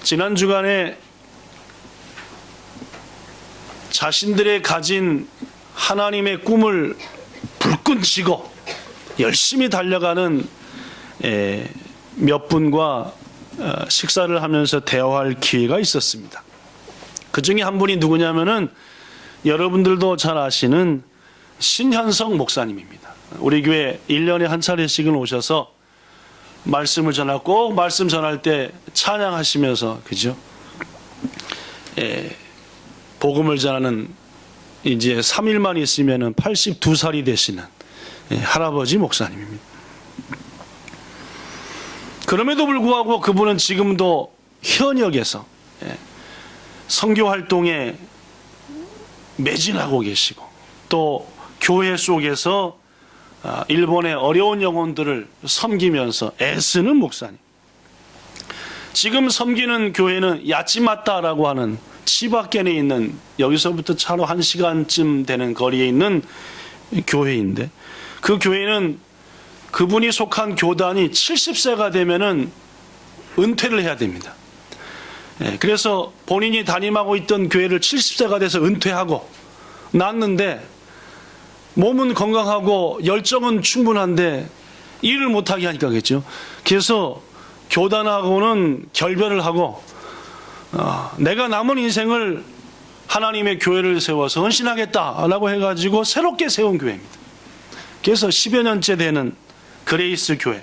지난 주간에 자신들의 가진 하나님의 꿈을 불끈 쥐고 열심히 달려가는 몇 분과 식사를 하면서 대화할 기회가 있었습니다. 그 중에 한 분이 누구냐면은 여러분들도 잘 아시는 신현성 목사님입니다. 우리 교회 1년에 한 차례씩은 오셔서 말씀을 전하고 꼭 말씀 전할 때 찬양하시면서 그죠? 복음을 전하는 이제 3일만 있으면은 82살이 되시는 할아버지 목사님입니다. 그럼에도 불구하고 그분은 지금도 현역에서 선교 활동에 매진하고 계시고 또 교회 속에서 일본의 어려운 영혼들을 섬기면서 애쓰는 목사님. 지금 섬기는 교회는 야치마타라고 하는 치바켄에 있는, 여기서부터 차로 1시간쯤 되는 거리에 있는 교회인데, 그 교회는 그분이 속한 교단이 70세가 되면은 은퇴를 해야 됩니다. 그래서 본인이 담임하고 있던 교회를 70세가 돼서 은퇴하고 났는데 몸은 건강하고 열정은 충분한데 일을 못하게 하니까겠죠. 그래서 교단하고는 결별을 하고 내가 남은 인생을 하나님의 교회를 세워서 헌신하겠다라고 해가지고 새롭게 세운 교회입니다. 그래서 10여 년째 되는 그레이스 교회.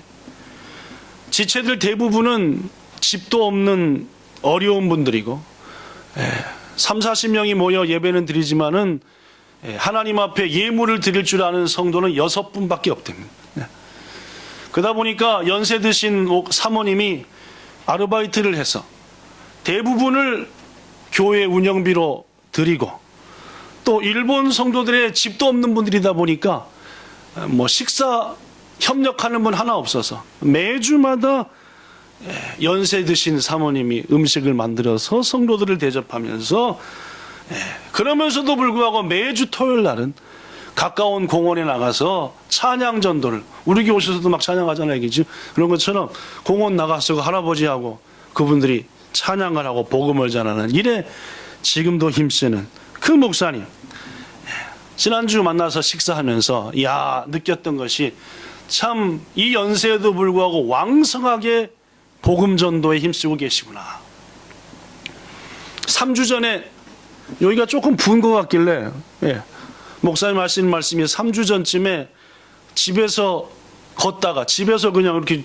지체들 대부분은 집도 없는 어려운 분들이고 3, 40명이 모여 예배는 드리지만은 하나님 앞에 예물을 드릴 줄 아는 성도는 6분밖에 없답니다. 그러다 보니까 연세 드신 사모님이 아르바이트를 해서 대부분을 교회 운영비로 드리고, 또 일본 성도들의 집도 없는 분들이다 보니까 식사 협력하는 분 하나 없어서 매주마다 연세 드신 사모님이 음식을 만들어서 성도들을 대접하면서, 그러면서도 불구하고 매주 토요일 날은 가까운 공원에 나가서 찬양 전도를, 우리 교회 오셔서도 막 찬양하잖아요, 그죠? 그런 것처럼 공원 나가서 할아버지하고 그분들이 찬양을 하고 복음을 전하는 일에 지금도 힘쓰는 그 목사님. 지난주 만나서 식사하면서 느꼈던 것이, 참 이 연세에도 불구하고 왕성하게 복음 전도에 힘쓰고 계시구나. 3주 전에 여기가 조금 부은 것 같길래 목사님 하시는 말씀이 3주 전쯤에 집에서 걷다가, 집에서 그냥 이렇게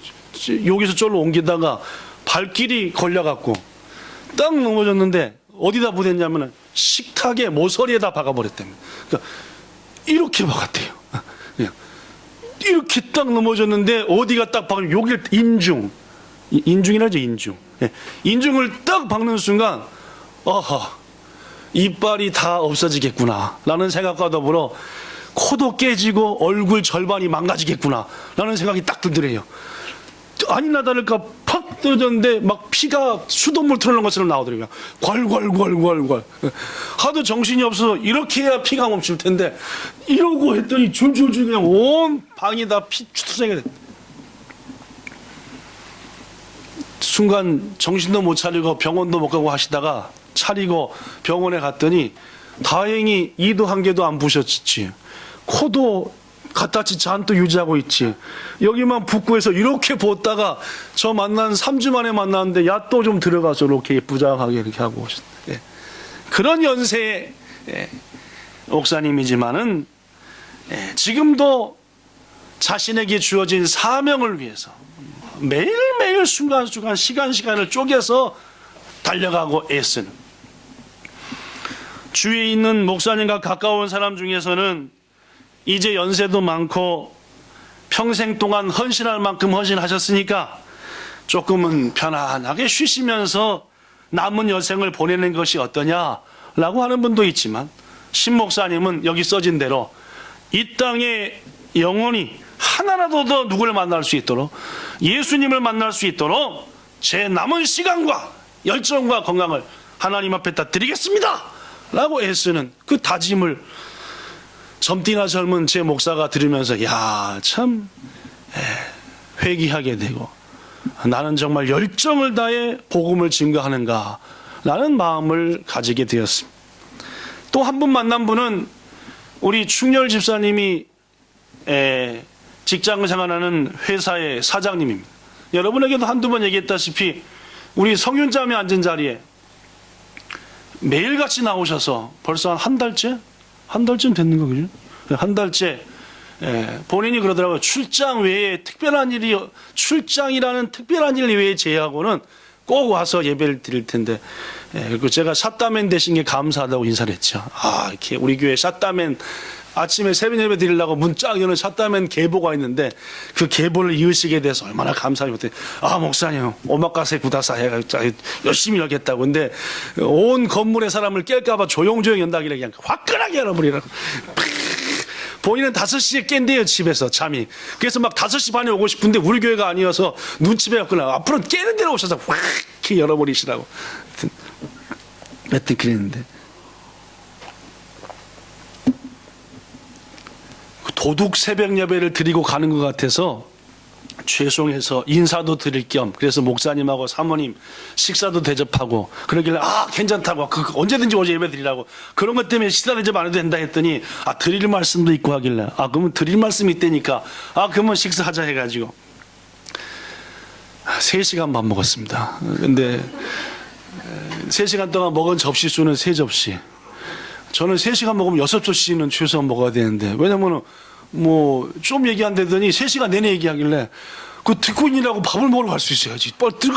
여기서 저로 옮기다가 발길이 걸려갖고 딱 넘어졌는데 어디다 부댔냐면 식탁에 모서리에다 박아버렸답니다. 그러니까 이렇게 박았대요. 이렇게 딱 넘어졌는데 어디가 딱 박으면 여기를 인중이라죠, 인중. 인중을 딱 박는 순간 이빨이 다 없어지겠구나 라는 생각과 더불어 코도 깨지고 얼굴 절반이 망가지겠구나 라는 생각이 딱 들더래요. 아니나 다를까 팍 떨어졌는데 막 피가 수돗물 틀어놓은 것처럼 나오더라고요. 괄괄괄괄괄. 하도 정신이 없어서 이렇게 해야 피가 멈출 텐데 이러고 했더니 줄줄줄 그냥 온 방이 다 피 투성이가 됐다. 순간 정신도 못 차리고 병원도 못 가고 하시다가 차리고 병원에 갔더니 다행히 이도 한 개도 안 부셨지, 코도 갖다치 잔뜩 유지하고 있지, 여기만 붓고 해서 이렇게 붓다가 저 만난 3주 만에 만났는데 또 좀 들어가서 이렇게 부장하게 이렇게 하고 오셨어요. 그런 연세의 목사님이지만은 지금도 자신에게 주어진 사명을 위해서 매일매일 순간순간 시간을 쪼개서 달려가고 애쓰는, 주위에 있는 목사님과 가까운 사람 중에서는 이제 연세도 많고 평생 동안 헌신할 만큼 헌신하셨으니까 조금은 편안하게 쉬시면서 남은 여생을 보내는 것이 어떠냐라고 하는 분도 있지만, 신 목사님은 여기 써진 대로 이 땅에 영원히 하나라도 더 누구를 만날 수 있도록, 예수님을 만날 수 있도록 제 남은 시간과 열정과 건강을 하나님 앞에다 드리겠습니다 라고 애쓰는 그 다짐을 젊디나 젊은 제 목사가 들으면서 참 회귀하게 되고 나는 정말 열정을 다해 복음을 증거하는가 라는 마음을 가지게 되었습니다. 또 한 분 만난 분은 우리 충렬 집사님이 직장 생활하는 회사의 사장님입니다. 여러분에게도 한두 번 얘기했다시피 우리 성윤자매 앉은 자리에 매일같이 나오셔서 벌써 한 달째? 한 달쯤 됐는 거 그죠? 한 달째 본인이 그러더라고요. 출장 외에 특별한 일이, 출장이라는 특별한 일 외에 제외하고는 꼭 와서 예배를 드릴 텐데, 그리고 제가 샷다맨 되신 게 감사하다고 인사를 했죠. 이렇게 우리 교회 샷다맨 아침에 새벽 예배 드리려고 문짝 여는 샷다맨 계보가 있는데 그 계보를 이으시게 돼서 얼마나 감사하고, 목사님 오마카세 구다사 해가지고 열심히 하겠다고. 근데 온 건물의 사람을 깰까봐 조용조용 연다길래 그냥 화끈하게 열어버리라고. 본인은 5시에 깬대요, 집에서 잠이. 그래서 막 5시 반에 오고 싶은데 우리 교회가 아니어서 눈치 배웠구나. 앞으로 깨는 대로 오셔서 확 이렇게 열어버리시라고. 하여튼 그랬는데. 도둑 새벽 예배를 드리고 가는 것 같아서 죄송해서 인사도 드릴 겸, 그래서 목사님하고 사모님 식사도 대접하고 그러길래 괜찮다고, 언제든지 오지 예배 드리라고, 그런 것 때문에 식사 대접 안 해도 된다 했더니 드릴 말씀도 있고 하길래 그러면 드릴 말씀이 있다니까 그러면 식사하자 해가지고 3시간 밥 먹었습니다. 근데 3시간 동안 먹은 접시 수는 3접시. 저는 3시간 먹으면 6접시는 최소한 먹어야 되는데, 왜냐면은 좀 얘기 안 되더니 3시간 내내 얘기하길래 듣고 있느라고 밥을 먹으러 갈 수 있어야지. 빨리 들어.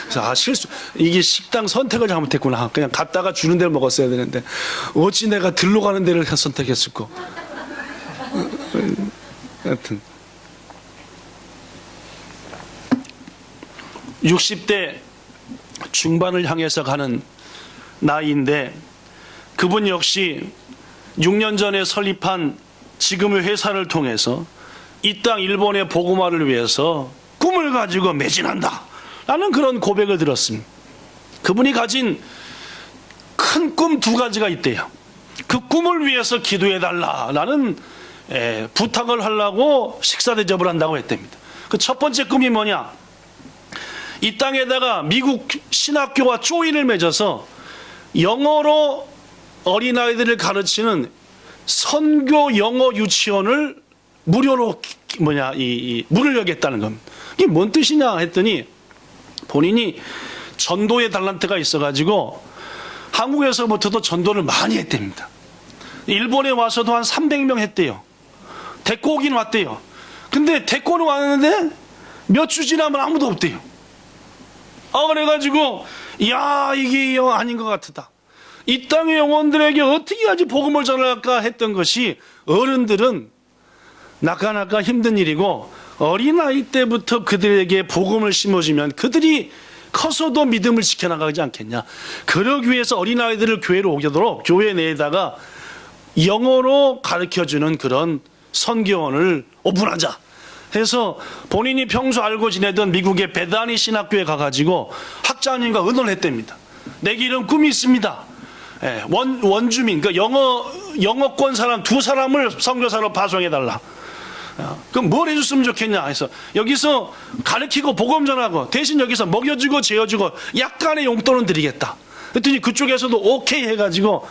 그래서 실수. 이게 식당 선택을 잘못했구나. 그냥 갔다가 주는 데를 먹었어야 되는데 어찌 내가 들러 가는 데를 선택했을까. 하여튼 60대 중반을 향해서 가는 나이인데, 그분 역시 6년 전에 설립한 지금의 회사를 통해서 이 땅 일본의 복음화를 위해서 꿈을 가지고 매진한다 라는 그런 고백을 들었습니다. 그분이 가진 큰 꿈 2가지가 있대요. 그 꿈을 위해서 기도해달라 라는 부탁을 하려고 식사 대접을 한다고 했답니다. 그 첫 번째 꿈이 뭐냐, 이 땅에다가 미국 신학교와 조인을 맺어서 영어로 어린아이들을 가르치는 선교 영어 유치원을 무료로 문을 열겠다는 겁니다. 이게 뭔 뜻이냐 했더니, 본인이 전도의 달란트가 있어가지고 한국에서부터도 전도를 많이 했답니다. 일본에 와서도 한 300명 했대요. 데리고 오긴 왔대요. 근데 데리고는 왔는데 몇 주 지나면 아무도 없대요. 그래가지고 이게 아닌 것 같다. 이 땅의 영혼들에게 어떻게 하지 복음을 전할까 했던 것이, 어른들은 나까나까 힘든 일이고 어린아이 때부터 그들에게 복음을 심어주면 그들이 커서도 믿음을 지켜나가지 않겠냐. 그러기 위해서 어린아이들을 교회로 오도록 교회 내에다가 영어로 가르쳐주는 그런 선교원을 오픈하자 해서 본인이 평소 알고 지내던 미국의 베다니 신학교에 가가지고 학자님과 의논을 했답니다. 내게 이런 꿈이 있습니다. 원주민, 그러니까 영어권 사람 2사람을 선교사로 파송해달라. 그럼 뭘 해줬으면 좋겠냐 해서, 여기서 가르치고 복음 전하고 대신 여기서 먹여주고 재워주고 약간의 용돈은 드리겠다. 그랬더니 그쪽에서도 오케이 해가지고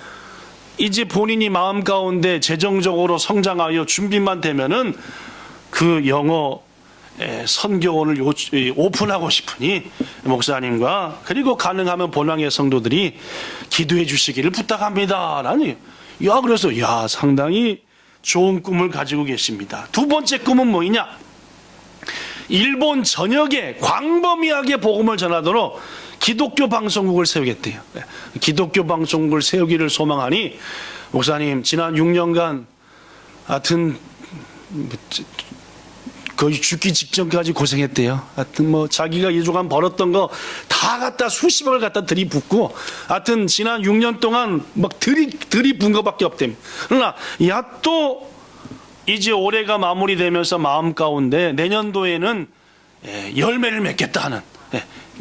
이제 본인이 마음 가운데 재정적으로 성장하여 준비만 되면은 그 영어 선교원을 오픈하고 싶으니 목사님과 그리고 가능하면 본황의 성도들이 기도해 주시기를 부탁합니다 라니. 그래서 상당히 좋은 꿈을 가지고 계십니다. 2번째 꿈은 뭐냐, 일본 전역에 광범위하게 복음을 전하도록 기독교 방송국을 세우겠대요. 기독교 방송국을 세우기를 소망하니, 목사님 지난 6년간 하여튼 거의 죽기 직전까지 고생했대요. 하여튼 자기가 2주간 벌었던 거 다 갖다 수십억을 갖다 들이붓고, 하여튼 지난 6년 동안 막 들이분 거밖에 없대요. 그러나 또 이제 올해가 마무리되면서 마음 가운데 내년도에는 열매를 맺겠다 하는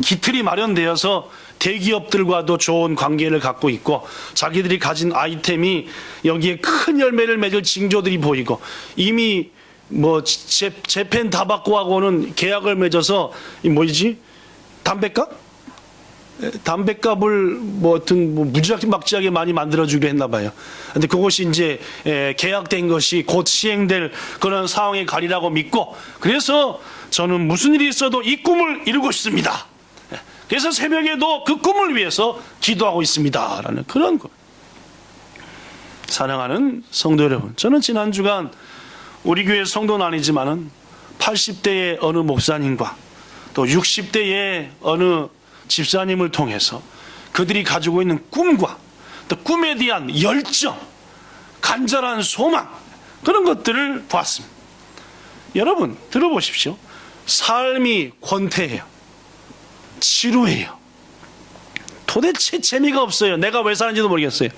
기틀이 마련되어서 대기업들과도 좋은 관계를 갖고 있고, 자기들이 가진 아이템이 여기에 큰 열매를 맺을 징조들이 보이고, 이미 뭐 재팬 타바코하고는 계약을 맺어서 이 뭐지 담배값을 뭐 하여튼 뭐 무지막지하게 많이 만들어주게 했나 봐요. 근데 그것이 이제 계약된 것이 곧 시행될 그런 상황에 가리라고 믿고, 그래서 저는 무슨 일이 있어도 이 꿈을 이루고 싶습니다. 그래서 새벽에도 그 꿈을 위해서 기도하고 있습니다라는 그런 거. 사랑하는 성도 여러분, 저는 지난 주간 우리 교회 성도는 아니지만은 80대의 어느 목사님과 또 60대의 어느 집사님을 통해서 그들이 가지고 있는 꿈과 또 꿈에 대한 열정, 간절한 소망, 그런 것들을 보았습니다. 여러분 들어보십시오. 삶이 권태해요. 지루해요. 도대체 재미가 없어요. 내가 왜 사는지도 모르겠어요.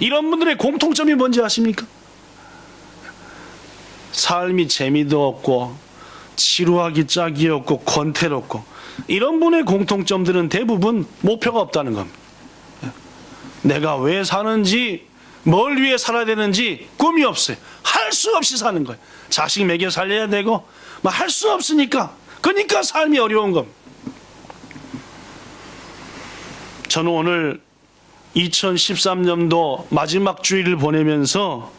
이런 분들의 공통점이 뭔지 아십니까? 삶이 재미도 없고 지루하기 짝이 없고 권태롭고, 이런 분의 공통점들은 대부분 목표가 없다는 겁니다. 내가 왜 사는지, 뭘 위해 살아야 되는지 꿈이 없어요. 할 수 없이 사는 거예요. 자식 먹여 살려야 되고 뭐 할 수 없으니까, 그러니까 삶이 어려운 겁니다. 저는 오늘 2013년도 마지막 주일을 보내면서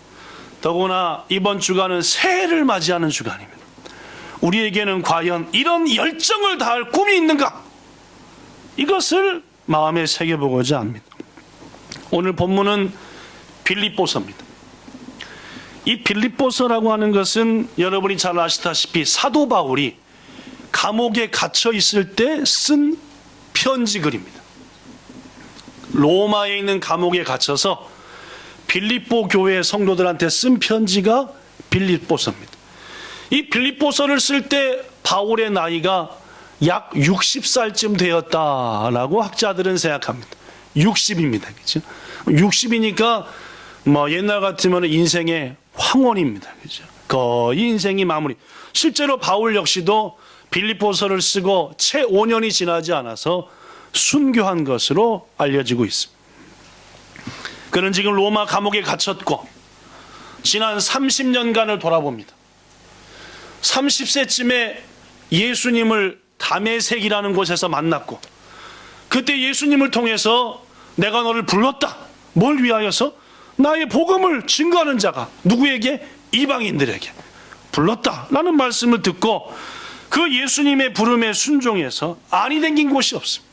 더구나 이번 주간은 새해를 맞이하는 주간입니다. 우리에게는 과연 이런 열정을 다할 꿈이 있는가? 이것을 마음에 새겨보고자 합니다. 오늘 본문은 빌립보서입니다. 이 빌립보서라고 하는 것은 여러분이 잘 아시다시피 사도 바울이 감옥에 갇혀 있을 때 쓴 편지 글입니다. 로마에 있는 감옥에 갇혀서 빌립보 교회 성도들한테 쓴 편지가 빌립보서입니다. 이 빌립보서를 쓸 때 바울의 나이가 약 60살쯤 되었다라고 학자들은 생각합니다. 60입니다. 그렇죠? 60이니까 뭐 옛날 같으면 인생의 황혼입니다. 그렇죠? 거의 인생이 마무리. 실제로 바울 역시도 빌립보서를 쓰고 채 5년이 지나지 않아서 순교한 것으로 알려지고 있습니다. 그는 지금 로마 감옥에 갇혔고 지난 30년간을 돌아봅니다. 30세쯤에 예수님을 다메섹이라는 곳에서 만났고, 그때 예수님을 통해서 내가 너를 불렀다. 뭘 위하여서? 나의 복음을 증거하는 자가 누구에게? 이방인들에게 불렀다라는 말씀을 듣고 그 예수님의 부름에 순종해서 안이 댕긴 곳이 없습니다.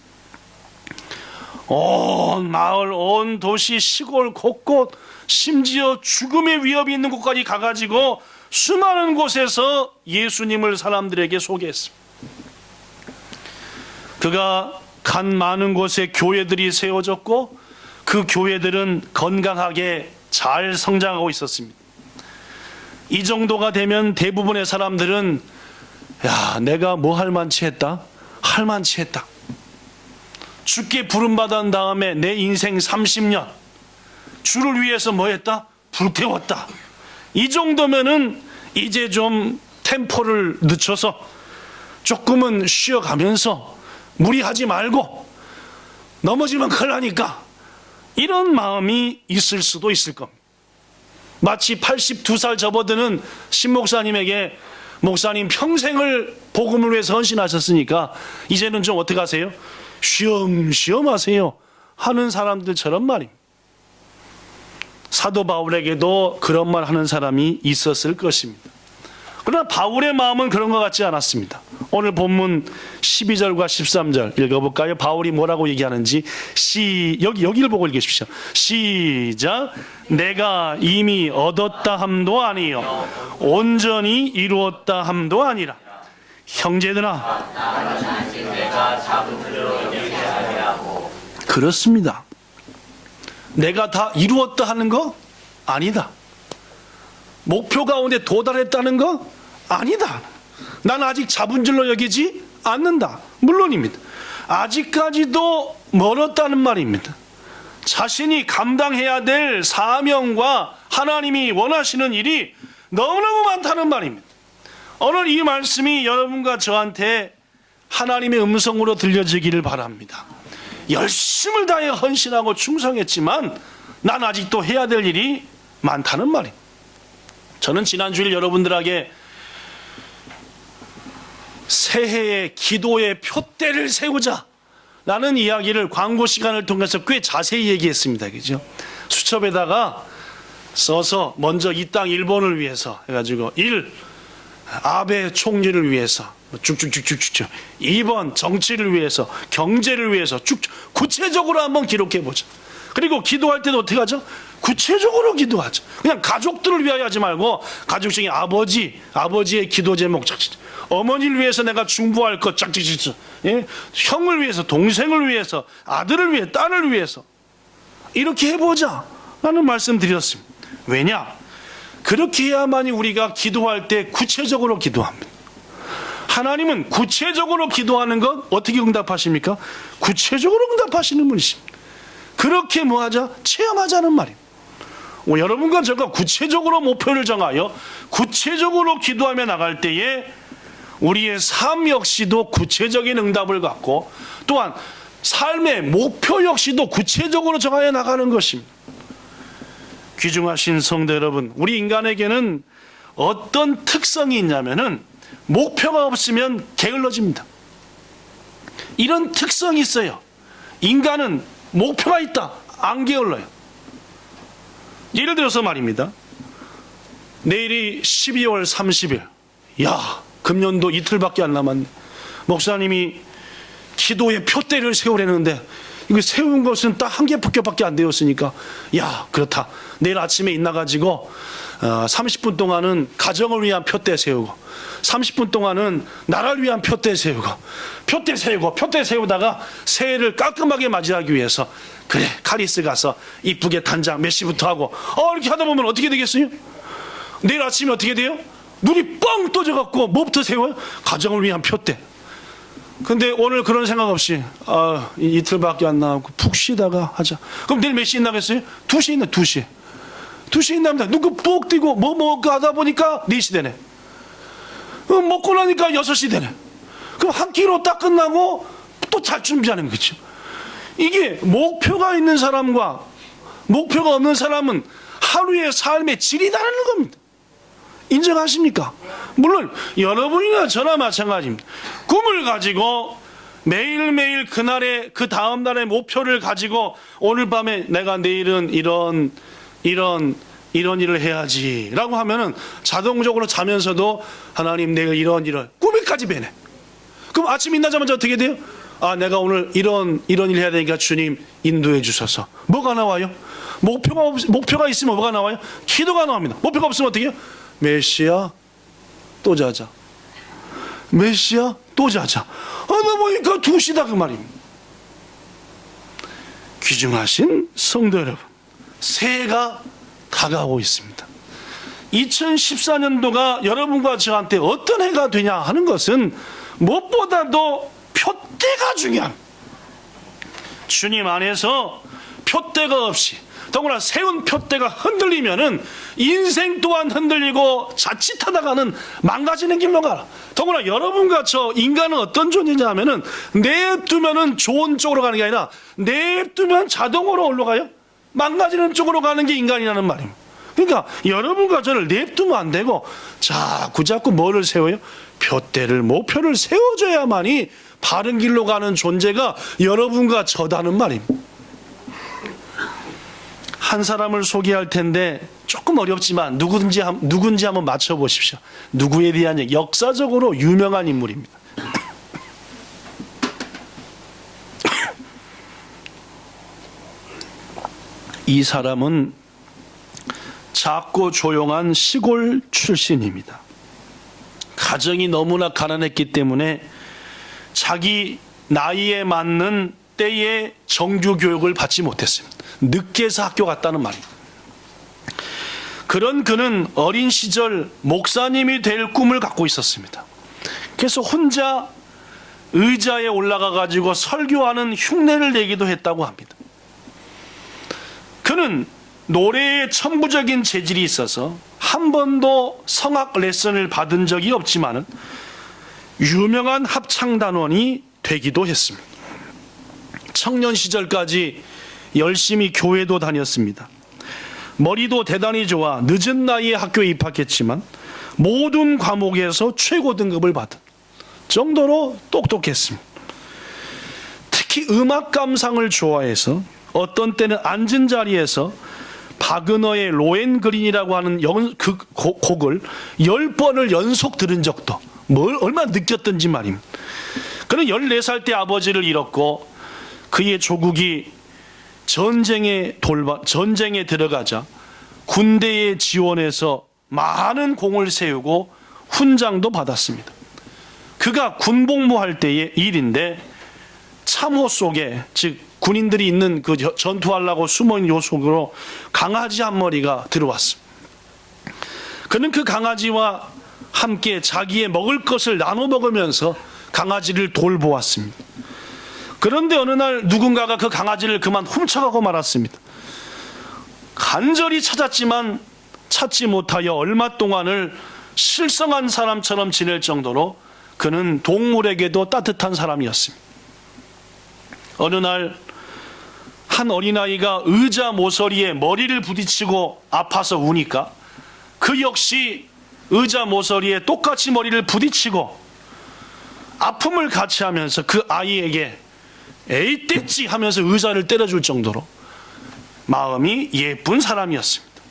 온 마을, 온 도시, 시골 곳곳, 심지어 죽음의 위협이 있는 곳까지 가가지고 수많은 곳에서 예수님을 사람들에게 소개했습니다. 그가 간 많은 곳에 교회들이 세워졌고 그 교회들은 건강하게 잘 성장하고 있었습니다. 이 정도가 되면 대부분의 사람들은 야, 내가 뭐 할 만치 했다? 할 만치 했다. 주께 부름받은 다음에 내 인생 30년 주를 위해서 뭐 했다? 불태웠다. 이 정도면은 이제 좀 템포를 늦춰서 조금은 쉬어가면서 무리하지 말고 넘어지면 큰일 나니까, 이런 마음이 있을 수도 있을 겁니다. 마치 82살 접어드는 신목사님에게 목사님 평생을 복음을 위해서 헌신하셨으니까 이제는 좀 어떻게 하세요? 쉬엄쉬엄 하세요 하는 사람들처럼 말입니다. 사도 바울에게도 그런 말 하는 사람이 있었을 것입니다. 그러나 바울의 마음은 그런 것 같지 않았습니다. 오늘 본문 12절과 13절 읽어볼까요? 바울이 뭐라고 얘기하는지 여기를 보고 읽으십시오. 시작. 내가 이미 얻었다 함도 아니요 온전히 이루었다 함도 아니라. 형제들아, 그렇습니다. 내가 다 이루었다 하는 거 아니다. 목표 가운데 도달했다는 거 아니다. 난 아직 잡은 줄로 여기지 않는다. 물론입니다. 아직까지도 멀었다는 말입니다. 자신이 감당해야 될 사명과 하나님이 원하시는 일이 너무너무 많다는 말입니다. 오늘 이 말씀이 여러분과 저한테 하나님의 음성으로 들려지기를 바랍니다. 열심을 다해 헌신하고 충성했지만 난 아직도 해야 될 일이 많다는 말입니다. 저는 지난 주일 여러분들에게 새해에 기도의 표대를 세우자 라는 이야기를 광고 시간을 통해서 꽤 자세히 얘기했습니다. 그죠? 수첩에다가 써서 먼저 이 땅 일본을 위해서 해가지고 1. 아베 총리를 위해서 쭉쭉쭉쭉쭉 2번 정치를 위해서 경제를 위해서 쭉 구체적으로 한번 기록해보자. 그리고 기도할 때도 어떻게 하죠? 구체적으로 기도하죠. 그냥 가족들을 위하여 하지 말고 가족 중에 아버지의 기도 제목 짝짝, 어머니를 위해서 내가 중보할 것 짝짝짝, 예? 형을 위해서, 동생을 위해서, 아들을 위해, 딸을 위해서 이렇게 해보자 라는 말씀 드렸습니다. 왜냐? 그렇게 해야만이 우리가 기도할 때 구체적으로 기도합니다. 하나님은 구체적으로 기도하는 것 어떻게 응답하십니까? 구체적으로 응답하시는 분이십니다. 그렇게 뭐하자? 체험하자는 말입니다. 여러분과 제가 구체적으로 목표를 정하여 구체적으로 기도하며 나갈 때에 우리의 삶 역시도 구체적인 응답을 갖고 또한 삶의 목표 역시도 구체적으로 정하여 나가는 것입니다. 귀중하신 성도 여러분, 우리 인간에게는 어떤 특성이 있냐면은 목표가 없으면 게을러집니다. 이런 특성이 있어요. 인간은 목표가 있다, 안 게을러요. 예를 들어서 말입니다. 내일이 12월 30일. 야, 금년도 이틀밖에 안 남았네. 목사님이 기도의 표대를 세우려는데 이거 세운 것은 딱 한 개밖에 안 되었으니까, 야, 그렇다. 내일 아침에 일어나가지고 30분 동안은 가정을 위한 표대 세우고 30분 동안은 나라를 위한 표대 세우고 표대 세우다가 새해를 깔끔하게 맞이하기 위해서 그래, 카리스 가서 이쁘게 단장 몇 시부터 하고 이렇게 하다 보면 어떻게 되겠어요? 내일 아침에 어떻게 돼요? 눈이 뻥 떠져갖고 뭐부터 세워요? 가정을 위한 표대. 근데 오늘 그런 생각 없이 이틀밖에 안 남았고 푹 쉬다가 하자. 그럼 내일 몇 시에 나겠어요? 2시에 있나? 2시에 있납니다. 눈 푹 뜨고 뭐 하다 보니까 4시 되네. 먹고 나니까 6시 되네. 그럼 한 끼로 딱 끝나고 또 잘 준비하는 거죠. 이게 목표가 있는 사람과 목표가 없는 사람은 하루의 삶의 질이 다르는 겁니다. 인정하십니까? 물론 여러분이나 저나 마찬가지입니다. 꿈을 가지고 매일매일 그날의 그 다음 날의 목표를 가지고 오늘 밤에 내가 내일은 이런 일을 해야지 라고 하면은 자동적으로 자면서도 하나님 내가 이런 꿈에까지 배네. 그럼 아침 일어나자마자 어떻게 돼요? 내가 오늘 이런 일 해야 되니까 주님 인도해 주셔서. 뭐가 나와요? 목표가 있으면 뭐가 나와요? 기도가 나옵니다. 목표가 없으면 어떻게 해요? 메시아 또 자자. 메시아 또 자자. 하다 보니까 2시다 그 말입니다. 귀중하신 성도 여러분, 새해가 다가오고 있습니다. 2014년도가 여러분과 저한테 어떤 해가 되냐 하는 것은 무엇보다도 표대가 중요합니다. 주님 안에서 표대가 없이 더구나 세운 표대가 흔들리면은 인생 또한 흔들리고 자칫하다가는 망가지는 길로 가라. 더구나 여러분과 저 인간은 어떤 존재냐 하면은 냅두면은 좋은 쪽으로 가는 게 아니라 냅두면 자동으로 올라가요. 망가지는 쪽으로 가는 게 인간이라는 말입니다. 그러니까 여러분과 저를 냅두면 안 되고 자꾸 뭐를 세워요? 표대를, 목표를 세워줘야만이 바른 길로 가는 존재가 여러분과 저다는 말입니다. 한 사람을 소개할 텐데 조금 어렵지만 누군지 한번 맞춰보십시오. 누구에 대한 얘기, 역사적으로 유명한 인물입니다. 이 사람은 작고 조용한 시골 출신입니다. 가정이 너무나 가난했기 때문에 자기 나이에 맞는 때에 정규 교육을 받지 못했습니다. 늦게서 학교 갔다는 말입니다. 그런 그는 어린 시절 목사님이 될 꿈을 갖고 있었습니다. 그래서 혼자 의자에 올라가 가지고 설교하는 흉내를 내기도 했다고 합니다. 그는 노래에 천부적인 재질이 있어서 한 번도 성악 레슨을 받은 적이 없지만 유명한 합창단원이 되기도 했습니다. 청년 시절까지 열심히 교회도 다녔습니다. 머리도 대단히 좋아 늦은 나이에 학교에 입학했지만 모든 과목에서 최고 등급을 받은 정도로 똑똑했습니다. 특히 음악 감상을 좋아해서 어떤 때는 앉은 자리에서 바그너의 로엔그린이라고 하는 그 곡을 10번을 연속 들은 적도, 뭘 얼마나 느꼈던지 말입니다. 그는 14살 때 아버지를 잃었고 그의 조국이 전쟁에 들어가자 군대에 지원해서 많은 공을 세우고 훈장도 받았습니다. 그가 군복무할 때의 일인데 참호 속에, 즉 군인들이 있는 그 전투하려고 숨어있는 요 속으로 강아지 한 마리가 들어왔습니다. 그는 그 강아지와 함께 자기의 먹을 것을 나눠 먹으면서 강아지를 돌보았습니다. 그런데 어느 날 누군가가 그 강아지를 그만 훔쳐가고 말았습니다. 간절히 찾았지만 찾지 못하여 얼마 동안을 실성한 사람처럼 지낼 정도로 그는 동물에게도 따뜻한 사람이었습니다. 어느 날 한 어린아이가 의자 모서리에 머리를 부딪히고 아파서 우니까 그 역시 의자 모서리에 똑같이 머리를 부딪히고 아픔을 같이 하면서 그 아이에게 에이 떼찌 하면서 의자를 때려줄 정도로 마음이 예쁜 사람이었습니다.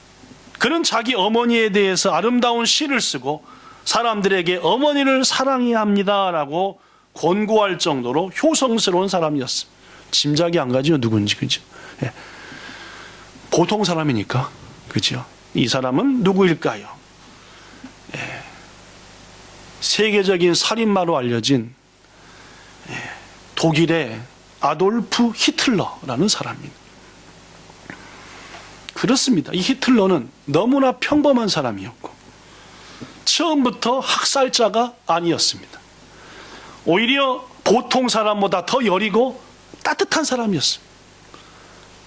그는 자기 어머니에 대해서 아름다운 시를 쓰고 사람들에게 어머니를 사랑해야 합니다라고 권고할 정도로 효성스러운 사람이었습니다. 짐작이 안 가죠, 누군지. 그죠? 예. 보통 사람이니까. 그죠? 이 사람은 누구일까요? 예. 세계적인 살인마로 알려진 독일의 아돌프 히틀러라는 사람입니다. 그렇습니다. 이 히틀러는 너무나 평범한 사람이었고 처음부터 학살자가 아니었습니다. 오히려 보통 사람보다 더 여리고 따뜻한 사람이었습니다.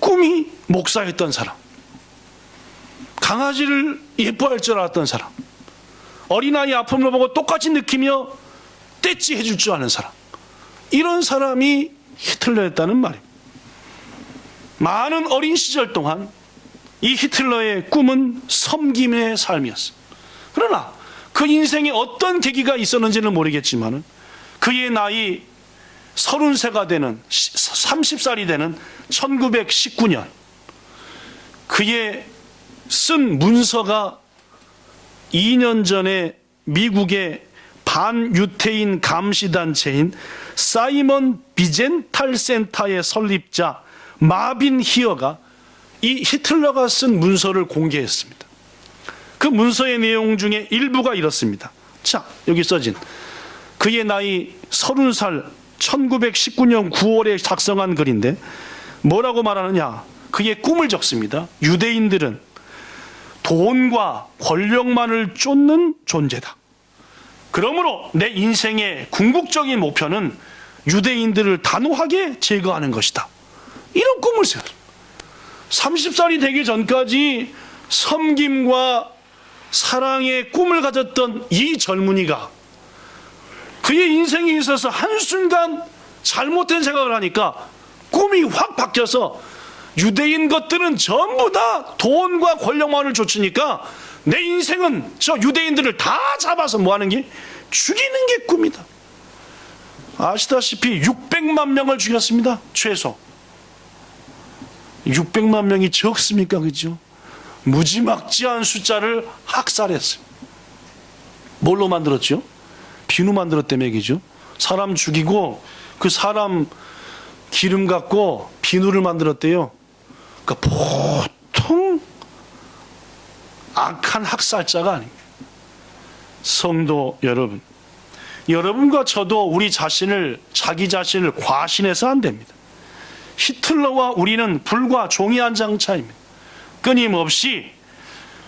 꿈이 목사였던 사람, 강아지를 예뻐할 줄 알았던 사람, 어린아이 아픔을 보고 똑같이 느끼며 떼찌 해줄 줄 아는 사람, 이런 사람이 히틀러였다는 말입니다. 많은 어린 시절 동안 이 히틀러의 꿈은 섬김의 삶이었습니다. 그러나 그 인생에 어떤 계기가 있었는지는 모르겠지만 그의 나이 30세가 되는 30살이 되는 1919년 그의 쓴 문서가 2년 전에 미국의 반유태인 감시단체인 사이먼 비젠탈 센터의 설립자 마빈 히어가 이 히틀러가 쓴 문서를 공개했습니다. 그 문서의 내용 중에 일부가 이렇습니다. 자, 여기 써진 그의 나이 30살 1919년 9월에 작성한 글인데 뭐라고 말하느냐, 그의 꿈을 적습니다. 유대인들은 돈과 권력만을 쫓는 존재다. 그러므로 내 인생의 궁극적인 목표는 유대인들을 단호하게 제거하는 것이다. 이런 꿈을 세웠습니다. 30살이 되기 전까지 섬김과 사랑의 꿈을 가졌던 이 젊은이가 그의 인생에 있어서 한순간 잘못된 생각을 하니까 꿈이 확 바뀌어서 유대인 것들은 전부 다 돈과 권력만을 쫓으니까 내 인생은 저 유대인들을 다 잡아서 뭐 하는 게 죽이는 게 꿈이다. 아시다시피 600만 명을 죽였습니다. 최소. 600만 명이 적습니까? 그죠? 무지막지한 숫자를 학살했어요. 뭘로 만들었죠? 비누 만들었다며, 그죠? 사람 죽이고 그 사람 기름 갖고 비누를 만들었대요. 그러니까 보통 악한 학살자가 아닙니다. 성도 여러분, 여러분과 저도 우리 자신을, 자기 자신을 과신해서 안 됩니다. 히틀러와 우리는 불과 종이 한 장 차이입니다. 끊임없이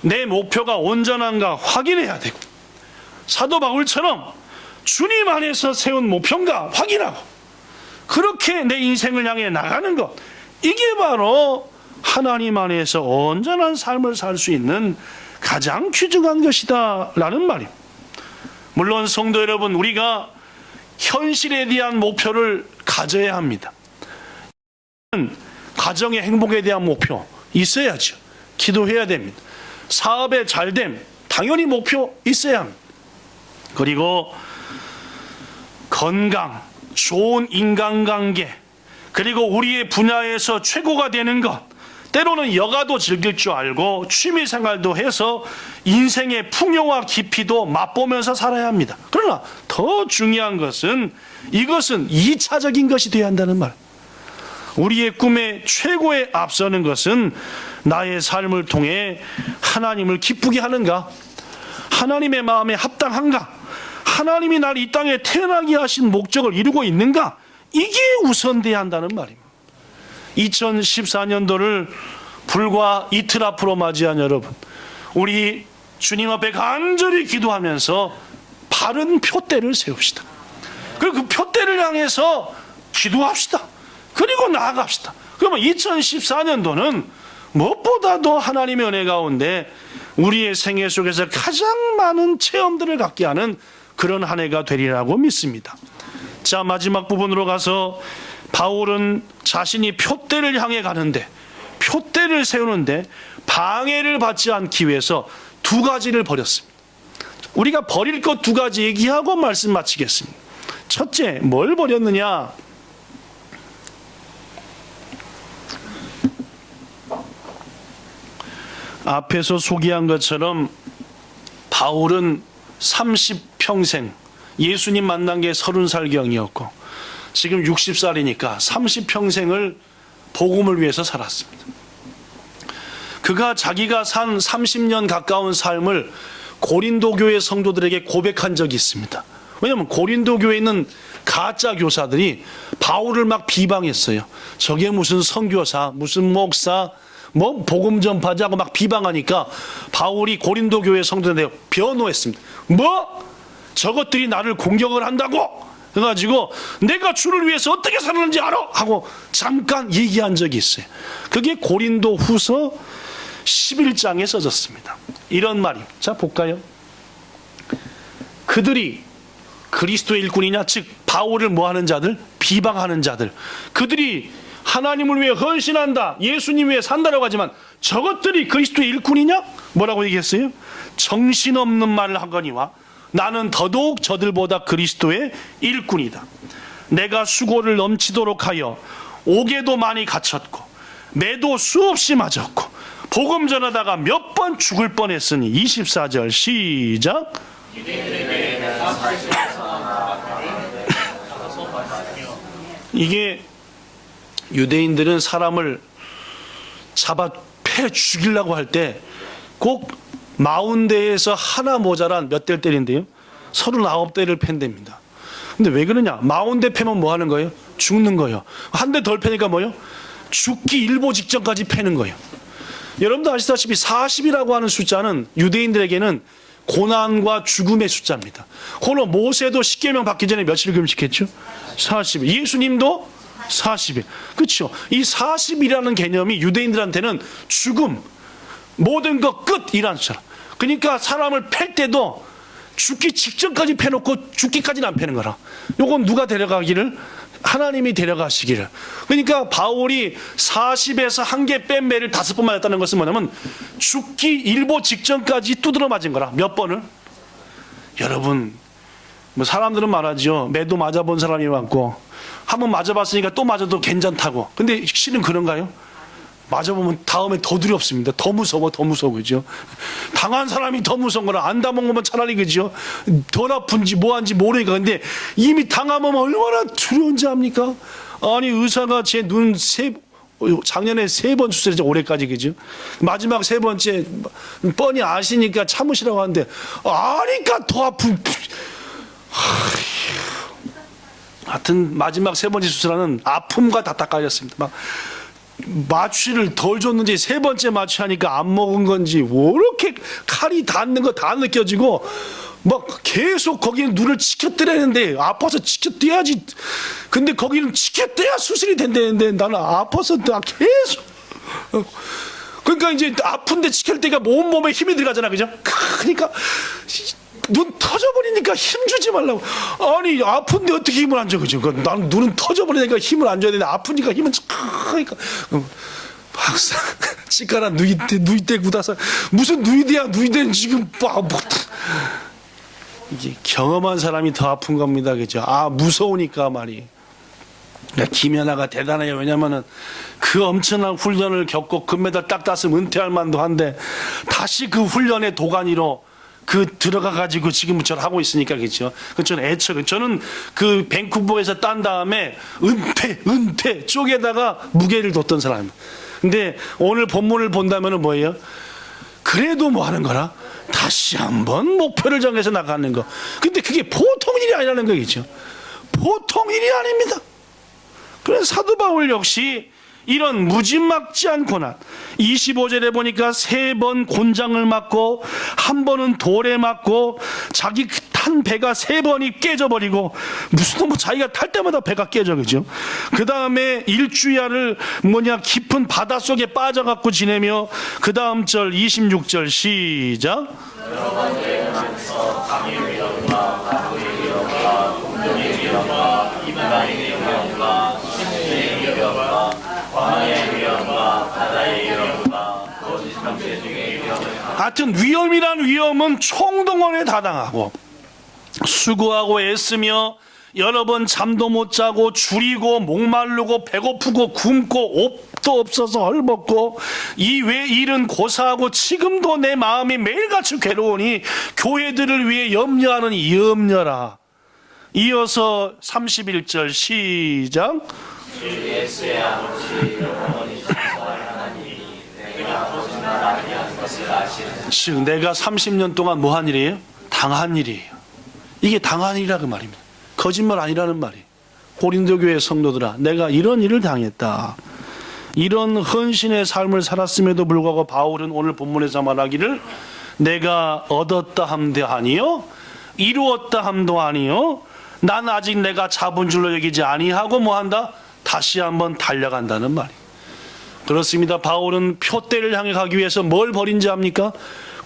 내 목표가 온전한가 확인해야 되고, 사도 바울처럼 주님 안에서 세운 목표인가 확인하고, 그렇게 내 인생을 향해 나가는 것, 이게 바로 하나님 안에서 온전한 삶을 살 수 있는 가장 귀중한 것이다 라는 말입니다. 물론 성도 여러분, 우리가 현실에 대한 목표를 가져야 합니다. 가정의 행복에 대한 목표 있어야죠. 기도해야 됩니다. 사업의 잘됨 당연히 목표 있어야 합니다. 그리고 건강, 좋은 인간관계, 그리고 우리의 분야에서 최고가 되는 것, 때로는 여가도 즐길 줄 알고 취미생활도 해서 인생의 풍요와 깊이도 맛보면서 살아야 합니다. 그러나 더 중요한 것은 이것은 2차적인 것이 되어야 한다는 말. 우리의 꿈의 최고에 앞서는 것은 나의 삶을 통해 하나님을 기쁘게 하는가? 하나님의 마음에 합당한가? 하나님이 나를 이 땅에 태어나게 하신 목적을 이루고 있는가? 이게 우선돼야 한다는 말입니다. 2014년도를 불과 이틀 앞으로 맞이한 여러분, 우리 주님 앞에 간절히 기도하면서 바른 표대를 세웁시다. 그리고 그 표대를 향해서 기도합시다. 그리고 나아갑시다. 그러면 2014년도는 무엇보다도 하나님의 은혜 가운데 우리의 생애 속에서 가장 많은 체험들을 갖게 하는 그런 한 해가 되리라고 믿습니다. 자, 마지막 부분으로 가서 바울은 자신이 표대를 향해 가는데, 표대를 세우는데 방해를 받지 않기 위해서 두 가지를 버렸습니다. 우리가 버릴 것 두 가지 얘기하고 말씀 마치겠습니다. 첫째, 뭘 버렸느냐? 앞에서 소개한 것처럼 바울은 30평생, 예수님 만난 게 30살경이었고 지금 60살이니까 30평생을 복음을 위해서 살았습니다. 그가 자기가 산 30년 가까운 삶을 고린도 교회 성도들에게 고백한 적이 있습니다. 왜냐하면 고린도 교회에 있는 가짜 교사들이 바울을 막 비방했어요. 저게 무슨 선교사, 무슨 목사, 뭐 복음 전파자고 막 비방하니까 바울이 고린도 교회 성도들한테 변호했습니다. 뭐? 저것들이 나를 공격을 한다고? 그래가지고 내가 주를 위해서 어떻게 살았는지 알아? 하고 잠깐 얘기한 적이 있어요. 그게 고린도 후서 11장에 써졌습니다. 이런 말이, 자 볼까요? 그들이 그리스도의 일꾼이냐, 즉 바울을 뭐하는 자들? 비방하는 자들. 그들이 하나님을 위해 헌신한다, 예수님 위해 산다라고 하지만 저것들이 그리스도의 일꾼이냐? 뭐라고 얘기했어요? 정신없는 말을 하거니와 나는 더더욱 저들보다 그리스도의 일꾼이다. 내가 수고를 넘치도록 하여 옥에도 많이 갇혔고 매도 수없이 맞았고 복음 전하다가 몇 번 죽을 뻔했으니. 24절 시작. 이게 유대인들은 사람을 잡아 패 죽이려고 할 때 꼭 40대에서 하나 모자란 몇 대를 때린대요? 39대를 팬답니다. 근데 왜 그러냐? 40대 패면 뭐 하는 거예요? 죽는 거예요. 한 대 덜 패니까 뭐예요? 죽기 일보 직전까지 패는 거예요. 여러분도 아시다시피 40이라고 하는 숫자는 유대인들에게는 고난과 죽음의 숫자입니다. 홀로 모세도 십계명 받기 전에 며칠 금식했죠? 40일. 예수님도 40일. 그렇죠? 이 40이라는 개념이 유대인들한테는 죽음, 모든 것 끝이라는 숫자. 그러니까 사람을 팰 때도 죽기 직전까지 패놓고 죽기까지는 안 패는 거라. 요건 누가 데려가기를? 하나님이 데려가시기를. 그러니까 바울이 40에서 한 개 뺀 매를 5번 맞았다는 것은 뭐냐면 죽기 일보 직전까지 두드러 맞은 거라. 몇 번을? 여러분, 뭐 사람들은 말하죠. 매도 맞아본 사람이 많고 한 번 맞아봤으니까 또 맞아도 괜찮다고. 근데 실은 그런가요? 맞아보면 다음에 더 두렵습니다. 더 무서워, 그죠? 당한 사람이 더 무서운 거라. 안 당한 거면 차라리, 그죠? 덜 아픈지 뭐한지 모르니까. 근데 이미 당하면 얼마나 두려운지 압니까? 아니, 의사가 제 눈 작년에 3번 수술했죠. 올해까지, 그죠? 마지막 3번째 뻔히 아시니까 참으시라고 하는데, 아니까 더 아픈. 하여튼 마지막 3번째 수술하는 아픔과 다 닦아졌습니다. 막 마취를 덜 줬는지 3번째 마취하니까 안 먹은 건지 왜 이렇게 칼이 닿는 거 다 느껴지고 막 계속 거기는 눈을 치켜뜨리는데 아파서 치켜뜨려야지. 근데 거기는 치켜뜨려야 수술이 된다는데 나는 아파서 계속. 그러니까 이제 아픈데 치킬 때가 온몸에 힘이 들어가잖아, 그죠? 그러니까 눈 터져버리니까 힘 주지 말라고. 아니, 아픈데 어떻게 힘을 안 줘, 그죠? 나는 눈은 터져버리니까 힘을 안 줘야 되는데 아프니까 힘은 그러니까 박사 치과라 누이대 굳어서 무슨 누이대야. 누이대는 지금 뭐 이제 경험한 사람이 더 아픈 겁니다. 그죠? 무서우니까 말이. 그러니까 김연아가 대단해요. 왜냐면은 그 엄청난 훈련을 겪고 금메달 딱 땄으면 은퇴할 만도 한데 다시 그 훈련의 도가니로 들어가 가지고 지금 저를 하고 있으니까 그렇죠. 저는 그 밴쿠버에서 딴 다음에 은퇴 쪽에다가 무게를 뒀던 사람입니다. 근데 오늘 본문을 본다면은 뭐예요? 그래도 뭐 하는 거라? 다시 한번 목표를 정해서 나가는 거. 근데 그게 보통 일이 아니라는 거겠죠. 보통 일이 아닙니다. 그래서 사도 바울 역시 이런 무지막지한 고난, 25절에 보니까 3번 곤장을 맞고 1번은 돌에 맞고 자기 탄 배가 3번이 깨져버리고 무슨 자기가 탈 때마다 배가 깨져. 그죠? 그 다음에 일주야를 깊은 바닷속에 빠져갖고 지내며 그 다음 절 26절 시작. 하여튼 위험이란 위험은 총동원에 다당하고 수고하고 애쓰며 여러 번 잠도 못 자고 줄이고 목마르고 배고프고 굶고 옷도 없어서 헐벗고 이 외 일은 고사하고 지금도 내 마음이 매일같이 괴로우니 교회들을 위해 염려하는 이 염려라. 이어서 31절 시작. 즉 내가 30년 동안 뭐 한 일이에요? 당한 일이에요. 이게 당한 일이라 그 말입니다. 거짓말 아니라는 말이에요. 고린도 교회 성도들아, 내가 이런 일을 당했다. 이런 헌신의 삶을 살았음에도 불구하고 바울은 오늘 본문에서 말하기를 내가 얻었다 함도 아니요 이루었다 함도 아니요 난 아직 내가 잡은 줄로 여기지 아니하고 뭐한다? 다시 한번 달려간다는 말이에요. 그렇습니다. 바울은 표대를 향해 가기 위해서 뭘 버린지 압니까?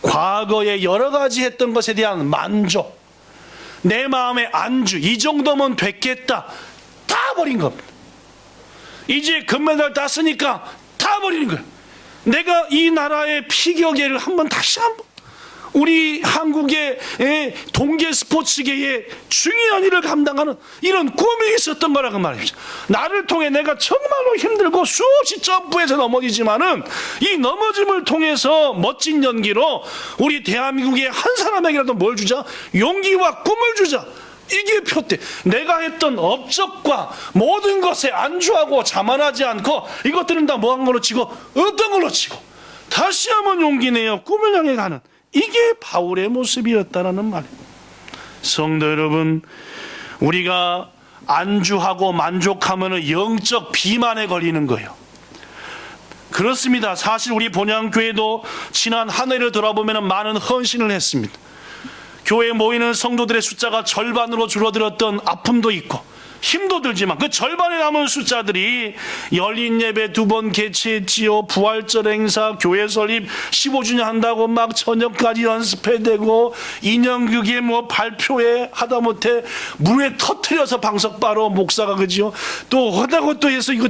과거에 여러 가지 했던 것에 대한 만족, 내 마음의 안주, 이 정도면 됐겠다, 다 버린 겁니다. 이제 금메달 땄으니까 다 버리는 거예요. 내가 이 나라의 피겨계를 다시 한번 우리 한국의 동계 스포츠계의 중요한 일을 감당하는 이런 꿈이 있었던 거라고 말이죠. 나를 통해 내가 정말로 힘들고 수없이 점프해서 넘어지지만은 이 넘어짐을 통해서 멋진 연기로 우리 대한민국의 한 사람에게라도 뭘 주자? 용기와 꿈을 주자. 이게 표대. 내가 했던 업적과 모든 것에 안주하고 자만하지 않고 이것들은 다 뭐한 걸로 치고 어떤 걸로 치고 다시 한번 용기 내어 꿈을 향해 가는, 이게 바울의 모습이었다라는 말이에요. 성도 여러분, 우리가 안주하고 만족하면 영적 비만에 걸리는 거예요. 그렇습니다. 사실 우리 본향교회도 지난 한 해를 돌아보면 많은 헌신을 했습니다. 교회에 모이는 성도들의 숫자가 절반으로 줄어들었던 아픔도 있고 힘도 들지만 그 절반에 남은 숫자들이 열린 예배 2번 개최했지요. 부활절 행사, 교회 설립 15주년 한다고 막 저녁까지 연습해대고 인형극에 발표회 하다못해 물에 터뜨려서 방석바로 목사가 그지요. 또 하다고 또 해서 이거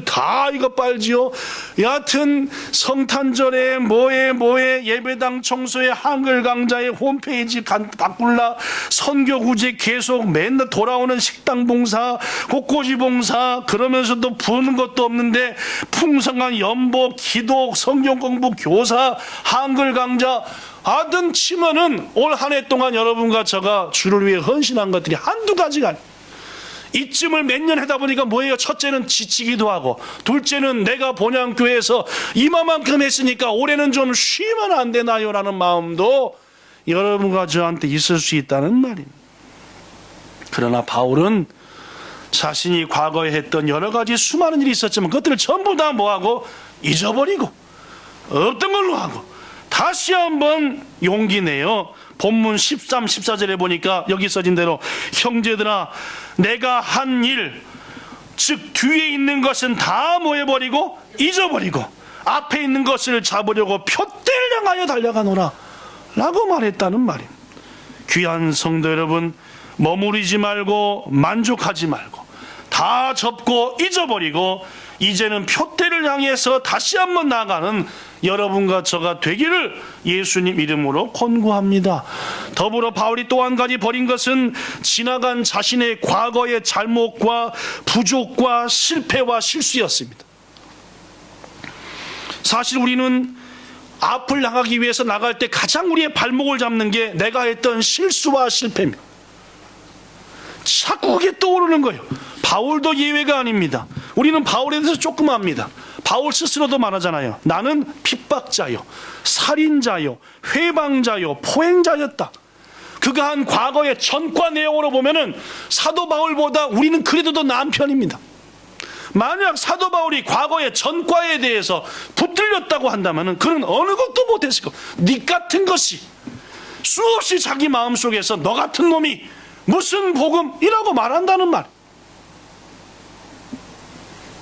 빨지요. 여하튼 성탄절에 뭐에 예배당 청소에 한글 강좌에 홈페이지 바꿀라, 선교 구제 계속 맨날 돌아오는 식당 봉사, 곳곳이 봉사, 그러면서도 부는 것도 없는데 풍성한 연보, 기도, 성경 공부, 교사, 한글 강좌 하든 치면은 올 한 해 동안 여러분과 제가 주를 위해 헌신한 것들이 한두 가지가 아니에요. 이쯤을 몇 년 하다 보니까 뭐예요? 첫째는 지치기도 하고, 둘째는 내가 본향교회에서 이만큼 했으니까 올해는 좀 쉬면 안 되나요? 라는 마음도 여러분과 저한테 있을 수 있다는 말입니다. 그러나 바울은 자신이 과거에 했던 여러 가지 수많은 일이 있었지만 그것들을 전부 다 뭐하고 잊어버리고 없던 걸로 하고 다시 한번 용기 내어 본문 13, 14절에 보니까 여기 써진 대로 형제들아 내가 한 일, 즉 뒤에 있는 것은 다 모여버리고 잊어버리고 앞에 있는 것을 잡으려고 표대를 향하여 달려가노라 라고 말했다는 말입니다. 귀한 성도 여러분, 머무르지 말고 만족하지 말고 다 접고 잊어버리고 이제는 표대를 향해서 다시 한번 나아가는 여러분과 저가 되기를 예수님 이름으로 권고합니다. 더불어 바울이 또 한 가지 버린 것은 지나간 자신의 과거의 잘못과 부족과 실패와 실수였습니다. 사실 우리는 앞을 향하기 위해서 나갈 때 가장 우리의 발목을 잡는 게 내가 했던 실수와 실패입니다. 자꾸 그게 떠오르는 거예요. 바울도 예외가 아닙니다. 우리는 바울에 대해서 조금 압니다. 바울 스스로도 말하잖아요. 나는 핍박자요, 살인자요, 회방자요, 포행자였다. 그가 한 과거의 전과 내용으로 보면은 사도 바울보다 우리는 그래도 더 나은 편입니다. 만약 사도 바울이 과거의 전과에 대해서 붙들렸다고 한다면 그는 어느 것도 못했을 거예요. 네 같은 것이 수없이 자기 마음속에서 너 같은 놈이 무슨 복음이라고 말한다는 말.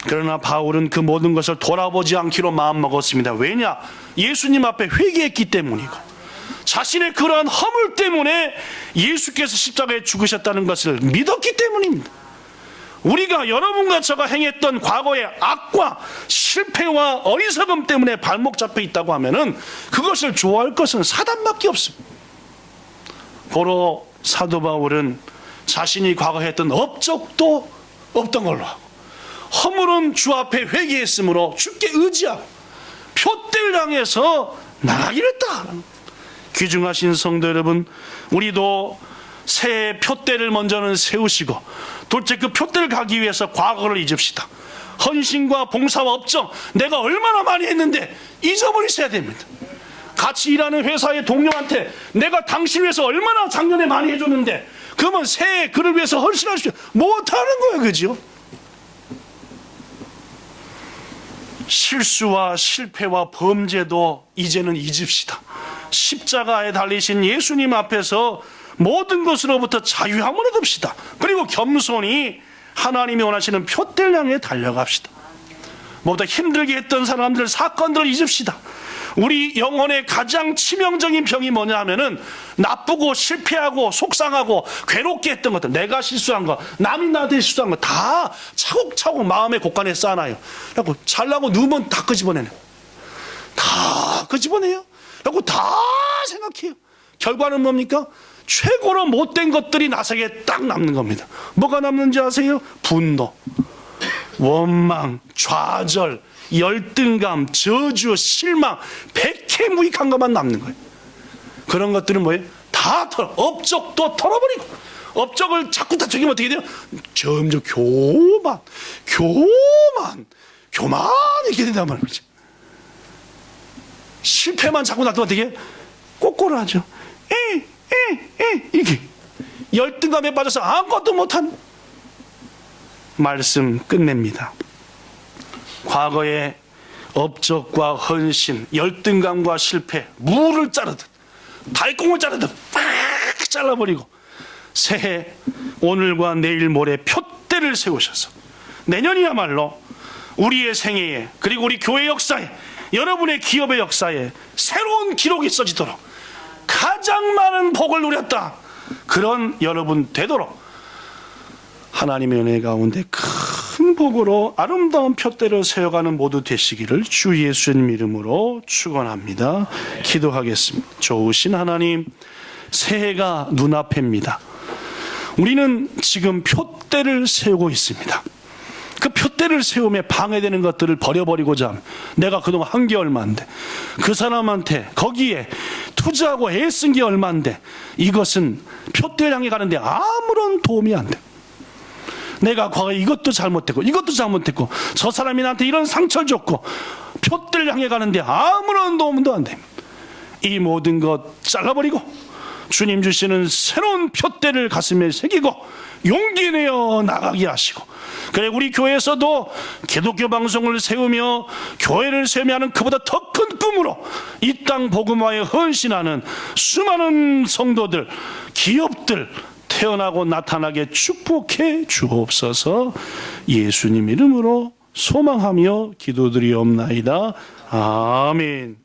그러나 바울은 그 모든 것을 돌아보지 않기로 마음먹었습니다. 왜냐? 예수님 앞에 회개했기 때문이고 자신의 그러한 허물 때문에 예수께서 십자가에 죽으셨다는 것을 믿었기 때문입니다. 우리가 여러분과 저가 행했던 과거의 악과 실패와 어리석음 때문에 발목 잡혀 있다고 하면은 그것을 좋아할 것은 사단밖에 없습니다. 고로 사도 바울은 자신이 과거에 했던 업적도 없던 걸로 하고 허물은 주 앞에 회개했으므로 주께 의지하고 표대를 향해서 나가기로 했다. 귀중하신 성도 여러분, 우리도 새해 표대를 먼저는 세우시고 둘째 그 표대를 가기 위해서 과거를 잊읍시다. 헌신과 봉사와 업적 내가 얼마나 많이 했는데 잊어버리셔야 됩니다. 같이 일하는 회사의 동료한테 내가 당신 위해서 얼마나 작년에 많이 해줬는데 그러면 새해 그를 위해서 헌신하십시오. 못하는 거예요. 그죠? 실수와 실패와 범죄도 이제는 잊읍시다. 십자가에 달리신 예수님 앞에서 모든 것으로부터 자유함을 얻읍시다. 그리고 겸손히 하나님이 원하시는 표대를 향해 달려갑시다. 뭐보다 힘들게 했던 사람들, 사건들을 잊읍시다. 우리 영혼의 가장 치명적인 병이 뭐냐 하면은 나쁘고 실패하고 속상하고 괴롭게 했던 것들, 내가 실수한 거, 남이 나한테 실수한 거 다 차곡차곡 마음의 곳간에 쌓아놔요. 그래갖고 잘나고 누우면 다 끄집어내요. 다 끄집어내요. 그래갖고 다 생각해요. 결과는 뭡니까? 최고로 못된 것들이 나사게 딱 남는 겁니다. 뭐가 남는지 아세요? 분노, 원망, 좌절, 열등감, 저주, 실망, 백해무익한 것만 남는 거예요. 그런 것들은 뭐예요? 다 업적도 털어버리고, 업적을 자꾸 다투기면 어떻게 돼요? 점점 교만 이렇게 된단 말이죠. 실패만 자꾸 놔두면 어떻게 해요? 꼬꼬라하죠. 이렇게 열등감에 빠져서 아무것도 못한 말씀 끝냅니다. 과거의 업적과 헌신, 열등감과 실패, 무를 자르듯 달콩을 자르듯 팍 잘라버리고 새해 오늘과 내일 모레 표대를 세우셔서 내년이야말로 우리의 생애에 그리고 우리 교회 역사에 여러분의 기업의 역사에 새로운 기록이 써지도록 가장 많은 복을 누렸다. 그런 여러분 되도록 하나님의 은혜 가운데 큰 복으로 아름다운 표대를 세워가는 모두 되시기를 주 예수님 이름으로 축원합니다. 기도하겠습니다. 좋으신 하나님, 새해가 눈앞입니다. 우리는 지금 표대를 세우고 있습니다. 그 표대를 세우며 방해되는 것들을 버려버리고자 합니다. 내가 그동안 한 게 얼마인데, 그 사람한테 거기에 투자하고 애쓴 게 얼마인데, 이것은 표대를 향해 가는데 아무런 도움이 안 돼. 내가 과거에 이것도 잘못했고 이것도 잘못했고 저 사람이 나한테 이런 상처를 줬고 표대를 향해 가는데 아무런 도움도 안 됩니다. 이 모든 것 잘라버리고 주님 주시는 새로운 표대를 가슴에 새기고 용기 내어 나가게 하시고, 그래 우리 교회에서도 기독교 방송을 세우며 교회를 세우며 하는 그보다 더 큰 꿈으로 이 땅 복음화에 헌신하는 수많은 성도들, 기업들 태어나고 나타나게 축복해 주옵소서. 예수님 이름으로 소망하며 기도드리옵나이다. 아멘.